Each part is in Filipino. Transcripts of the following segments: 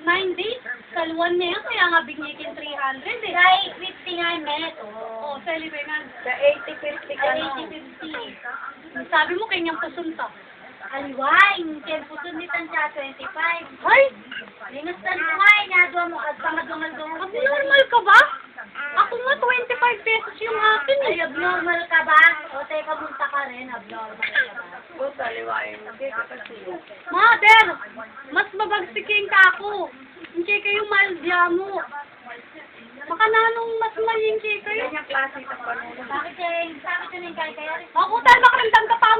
9 days. Kaluan na yan, kaya nga bignikin 300 eh. Try 50 nga net. Oo, celebrate na. Sa 80-50 ka no. 80-50. Sabi mo, kanyang pusunta. Aliwain, kaya pusunditan siya 25. Ay! Linustan ko nga, inadwa mo at pangadungal-dungal. Abnormal ka ba? Ako nga 25 pesos yung akin eh. Ay, abnormal ka ba? O, teka, munta ka rin, abnormal ka ba? O, taliwain mo. Kaya kasi. Mother, mas mabagsiking ka ako. Hindi kayo maldya mo. Baka nanong mas maling kayo. Ganyang klase ka pa nung. Bakit yun yung kaya? Ako tayo makarandam ka pa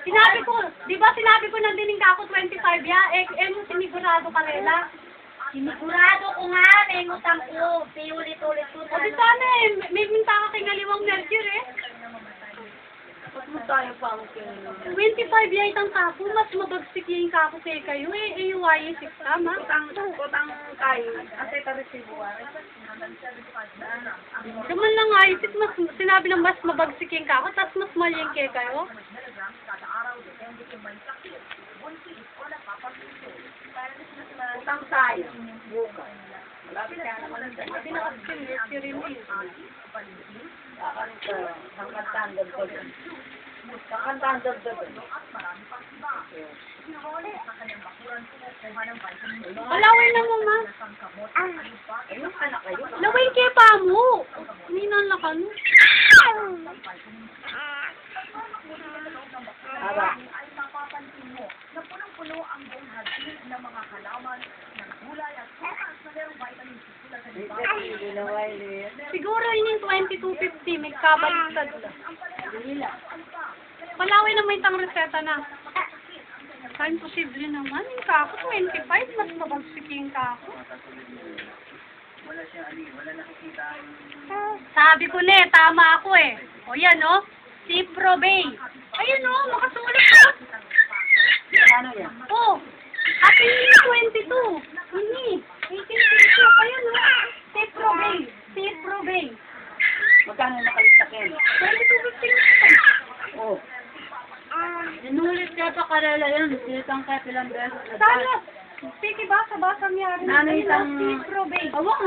Sinabi ko, di ba sinabi ko nandinig ka ako 25 ya? Mo sinigurado ka nila. Sinigurado ko nga, may ngutang ko. Piulit-ulit ko O di sana eh, may minta ka kay ngaliwang merger eh. Ba't mo tayo pa ang 25 ya itang kako, mas mabagsik yung kako kay kayo eh. AUY 6 tama. Kutang tayo. Ate ka resibo. Naman lang nga, isip mas, sinabi ng mas mabagsik yung kako, tapos mas mali yung kay kayo. Kutang tayo. Bukas. Malapit ka naman ang dala. Hindi na kasi mercury mo eh. Kakantahan ko doon. Kakantahan ko doon. Alawin na mo ma. Ayun, anak kayo. Lawin kay pa mo. Minan na ka no. Aba. Siguro yun yung 2250, may kabaliktad ka. Palawin na may tang reseta na. Kaya imposible naman, yung kako 25, mas mabagsik yung kako. Sabi ko na eh, tama ako eh. O yan o, si Probay. Ayun o, makasulit ko. Ano yan? Oh, happy New Year 22. Hindi, 1852. Ayun o, si Probay. Si Probay. Magkano nakalistakin? 2250. Oh. Sinulit ka pa karela yun. Sinitang ka pilang beses. Sana, sige basa-basa niya rin. Nanay isang... Si Probay. Awak